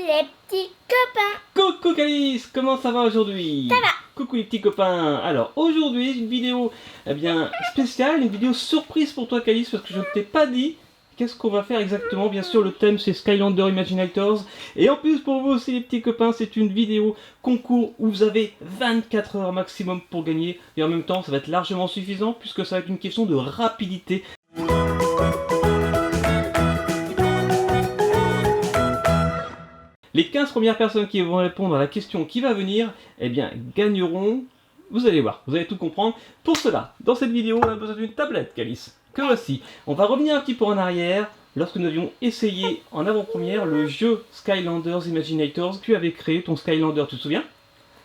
les petits copains. Coucou Calice, comment ça va aujourd'hui? Ça va. Coucou les petits copains. Alors aujourd'hui une vidéo spéciale, une vidéo surprise pour toi Calice, parce que je ne t'ai pas dit qu'est-ce qu'on va faire exactement. Bien sûr le thème c'est Skylanders Imaginators. Et en plus pour vous aussi les petits copains, c'est une vidéo concours où vous avez 24 heures maximum pour gagner. Et en même temps ça va être largement suffisant puisque ça va être une question de rapidité. Les 15 premières personnes qui vont répondre à la question qui va venir, eh bien, gagneront. Vous allez voir, vous allez tout comprendre. Pour cela, dans cette vidéo, on a besoin d'une tablette, Calice. Que voici. On va revenir un petit peu en arrière, lorsque nous avions essayé en avant-première le jeu Skylanders Imaginators. Tu avais créé ton Skylander, tu te souviens?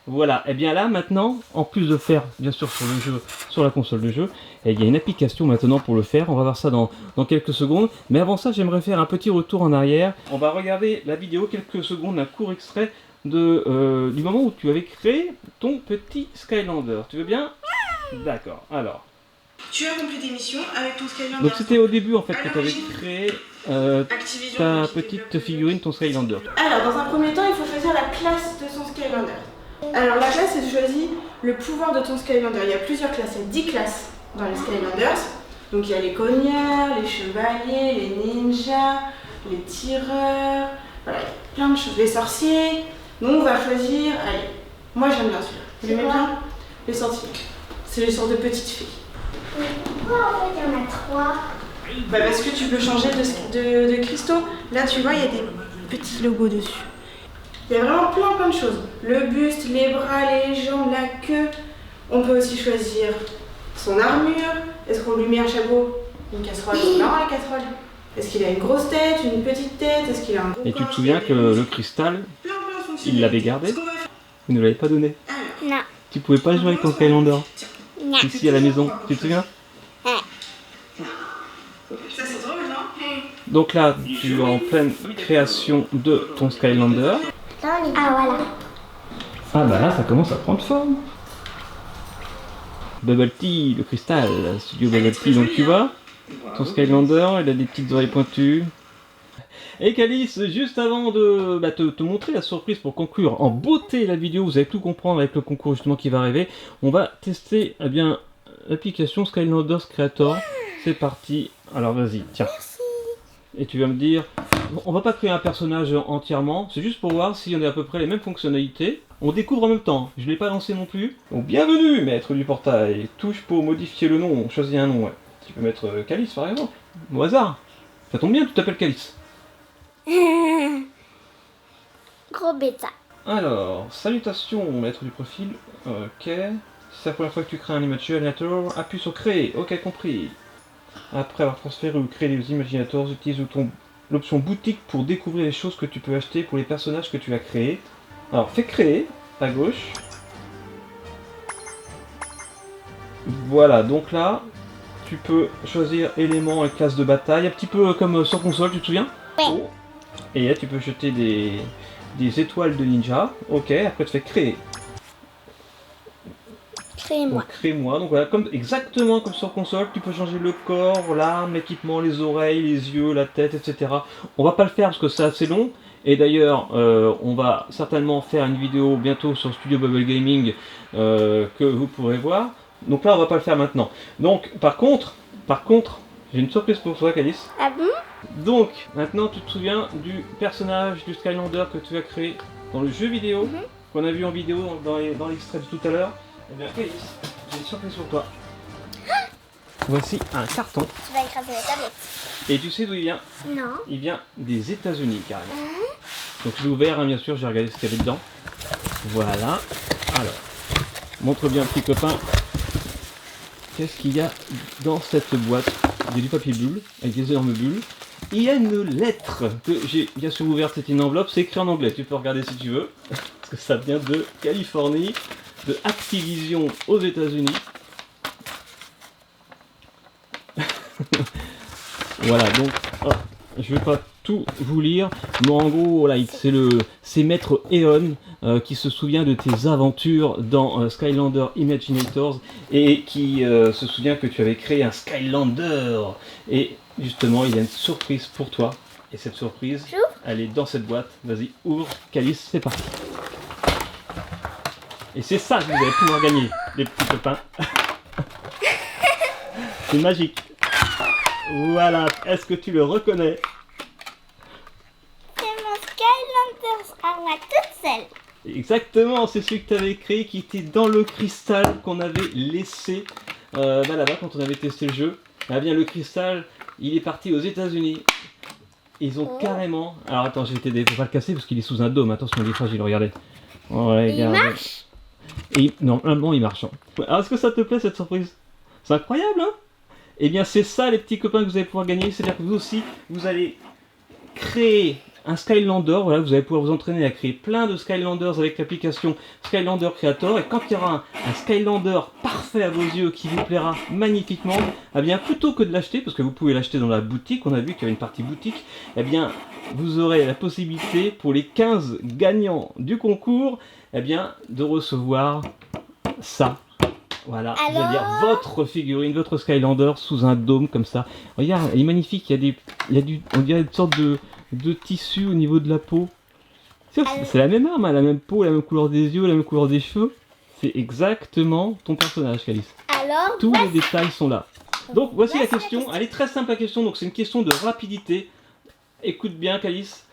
Voilà, et bien là, maintenant, en plus de faire, bien sûr, sur le jeu, sur la console de jeu, il y a une application maintenant pour le faire. On va voir ça dans quelques secondes. Mais avant ça, j'aimerais faire un petit retour en arrière. On va regarder la vidéo, quelques secondes, un court extrait du moment où tu avais créé ton petit Skylander. Tu veux bien? D'accord, alors. Tu as rempli des missions avec ton Skylander. Donc c'était au début, en fait, que tu avais créé ta petite figurine, ton Skylander. Alors, dans un premier temps, il faut choisir la classe de son Skylander. Alors, la classe, c'est de choisir le pouvoir de ton Skylander. Il y a plusieurs classes, il y a 10 classes dans les Skylanders. Donc, il y a les cogneurs, les chevaliers, les ninjas, les tireurs, voilà, il y a plein de choses. Les sorciers. Donc, on va choisir, allez, moi j'aime bien celui-là. Vous l'aimez bien? Les sorciers. C'est les sortes de petites filles. Pourquoi en fait il y en a 3? Bah parce que tu peux changer de cristaux. Là, tu vois, il y a des petits logos dessus. Il y a vraiment plein de choses. Le buste, les bras, les jambes, la queue. On peut aussi choisir son armure. Est-ce qu'on lui met un chapeau, une casserole? Non, la casserole. Est-ce qu'il a une grosse tête, une petite tête? Est-ce qu'il a un gros Et tu te corps? souviens que le cristal, il l'avait gardé? Vous ne l'avez pas donné? Non. Tu pouvais pas jouer avec ton Skylander Non. ici à la maison, tu te souviens? Ça, c'est drôle, non? Donc là, tu es en pleine création de ton Skylander. Ah voilà. Ah bah là, ça commence à prendre forme. Bubble Tea, le cristal, studio Bubble Tea, donc tu vois, ton Skylander, il a des petites oreilles pointues. Et Calice, juste avant de te montrer la surprise pour conclure en beauté la vidéo, vous allez tout comprendre avec le concours justement qui va arriver. On va tester l'application Skylanders Creator. C'est parti. Alors vas-y, tiens. Et tu vas me dire, on va pas créer un personnage entièrement, c'est juste pour voir si on a à peu près les mêmes fonctionnalités. On découvre en même temps, je ne l'ai pas lancé non plus. Donc bienvenue maître du portail, touche pour modifier le nom, choisis un nom. Ouais. Tu peux mettre Calice par exemple, au hasard. Ça tombe bien, tu t'appelles Calice. Gros bêta. Alors, salutations maître du profil, ok. Si c'est la première fois que tu crées un Imaginator, appuie sur créer, ok compris. Après avoir transféré ou créé des Imaginators, utilise l'option boutique pour découvrir les choses que tu peux acheter pour les personnages que tu as créés. Alors fais créer, à gauche. Voilà, donc là, tu peux choisir éléments et classes de bataille, un petit peu comme sur console, tu te souviens? Ouais. Et là tu peux jeter des étoiles de ninja, ok, après tu fais créer. Crée-moi. Crée-moi, donc voilà, exactement comme sur console, tu peux changer le corps, l'arme, l'équipement, les oreilles, les yeux, la tête, etc. On va pas le faire parce que c'est assez long, et d'ailleurs, on va certainement faire une vidéo bientôt sur Studio Bubble Gaming que vous pourrez voir. Donc là, on va pas le faire maintenant. Donc, par contre, j'ai une surprise pour toi, Calice. Ah bon? Donc, maintenant, tu te souviens du personnage du Skylander que tu as créé dans le jeu vidéo, qu'on a vu en vidéo dans l'extrait de tout à l'heure. Eh bien, Calice, j'ai une surprise pour toi. Voici un carton. Tu vas écraser la tablette. Et tu sais d'où il vient? Non. Il vient des États-Unis carrément. Donc je l'ai ouvert, hein, bien sûr, j'ai regardé ce qu'il y avait dedans. Voilà. Alors, montre bien, petit copain. Qu'est-ce qu'il y a dans cette boîte? Il y a du papier bulle, avec des énormes bulles. Il y a une lettre que j'ai bien sûr ouverte, c'est une enveloppe, c'est écrit en anglais, tu peux regarder si tu veux. Parce que ça vient de Californie, de Activision aux États-Unis. Voilà, donc je vais pas tout vous lire, mais en gros voilà, c'est Maître Eon qui se souvient de tes aventures dans Skylander Imaginators et qui se souvient que tu avais créé un Skylander. Et justement, il y a une surprise pour toi. Et cette surprise, J'ouvre? elle est dans cette boîte. Vas-y, ouvre, Calice, c'est parti. Et c'est ça que vous allez pouvoir gagner, les petits copains. C'est magique. Voilà, est-ce que tu le reconnais? C'est mon Skylanders à moi toute seule. Exactement, c'est celui que tu avais créé qui était dans le cristal qu'on avait laissé là-bas quand on avait testé le jeu. Ah bien, le cristal, il est parti aux États-Unis. Ils ont carrément. Alors attends, je vais t'aider, faut pas le casser parce qu'il est sous un dôme. Attention, il est fragile, regardez. Ouais, Il marche? Et normalement, il marche. Alors, est-ce que ça te plaît cette surprise? C'est incroyable, hein? Eh bien, c'est ça, les petits copains, que vous allez pouvoir gagner. C'est-à-dire que vous aussi, vous allez créer un Skylander. Voilà, vous allez pouvoir vous entraîner à créer plein de Skylanders avec l'application Skylander Creator. Et quand il y aura un Skylander parfait à vos yeux qui vous plaira magnifiquement, eh bien, plutôt que de l'acheter, parce que vous pouvez l'acheter dans la boutique, on a vu qu'il y avait une partie boutique, eh bien, vous aurez la possibilité pour les 15 gagnants du concours, eh bien, de recevoir ça. Voilà, c'est-à-dire votre figurine, votre Skylander sous un dôme comme ça. Regarde, elle est magnifique, il y a on dirait une sorte de tissu au niveau de la peau. C'est la même arme, hein, la même peau, la même couleur des yeux, la même couleur des cheveux. C'est exactement ton personnage, Calice. Alors, Tous les détails sont là. Donc voici la question, elle est très simple la question, donc c'est une question de rapidité. Écoute bien, Calice.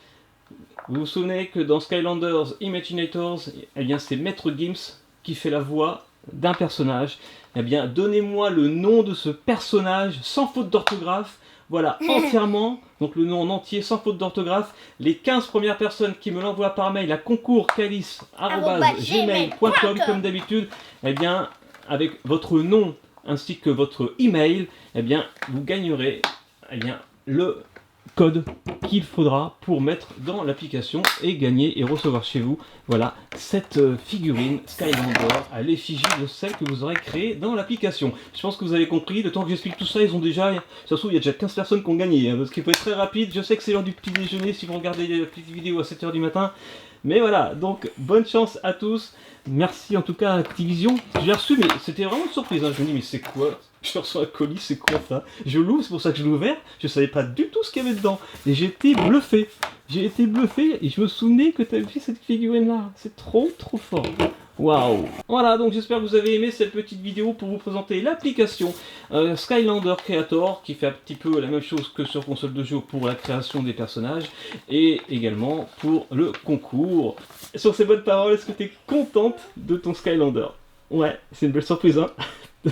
Vous vous souvenez que dans Skylanders Imaginators, eh bien c'est Maître Gims qui fait la voix d'un personnage. Eh bien, donnez-moi le nom de ce personnage sans faute d'orthographe. Voilà, entièrement, donc le nom en entier sans faute d'orthographe. Les 15 premières personnes qui me l'envoient par mail à concours@calice@gmail.com comme d'habitude, eh bien, avec votre nom ainsi que votre email, eh bien, vous gagnerez le code qu'il faudra pour mettre dans l'application et gagner et recevoir chez vous, voilà, cette figurine Skylander à l'effigie de celle que vous aurez créée dans l'application. Je pense que vous avez compris, le temps que j'explique tout ça, ils ont déjà, ça se trouve, il y a déjà 15 personnes qui ont gagné, hein, parce qu'il faut être très rapide. Je sais que c'est l'heure du petit déjeuner si vous regardez la petite vidéo à 7h du matin, mais voilà, donc bonne chance à tous. Merci en tout cas à Activision. J'ai reçu, mais c'était vraiment une surprise, hein. Je me dis, mais c'est quoi? Je reçois un colis, c'est quoi ça? Je l'ouvre, c'est pour ça que je l'ai ouvert. Je savais pas du tout ce qu'il y avait dedans. Et j'ai été bluffé. J'ai été bluffé et je me souvenais que tu avais fait cette figurine là. C'est trop fort. Waouh! Voilà, donc j'espère que vous avez aimé cette petite vidéo pour vous présenter l'application Skylander Creator qui fait un petit peu la même chose que sur console de jeu pour la création des personnages et également pour le concours. Sur ces bonnes paroles, est-ce que tu es contente de ton Skylander? Ouais, c'est une belle surprise, hein?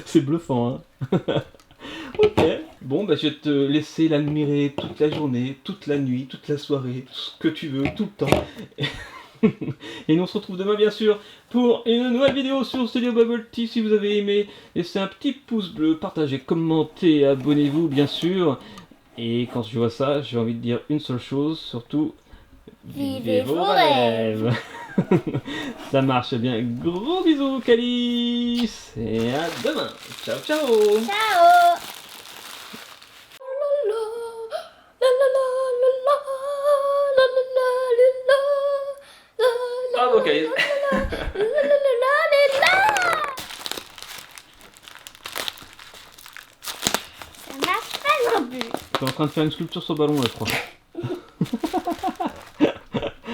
C'est bluffant, hein? Ok, bon, bah, je vais te laisser l'admirer toute la journée, toute la nuit, toute la soirée, tout ce que tu veux, tout le temps. Et nous on se retrouve demain bien sûr pour une nouvelle vidéo sur Studio Bubble Tea. Si vous avez aimé, laissez un petit pouce bleu, partagez, commentez, abonnez-vous bien sûr. Et quand je vois ça, j'ai envie de dire une seule chose, surtout, vivez vos rêves. Ça marche bien. Gros bisous Calice et à demain. Ciao ciao. ciao. Bravo Calice. Ça marche pas non plus. T'es en train de faire une sculpture sur le ballon là je crois.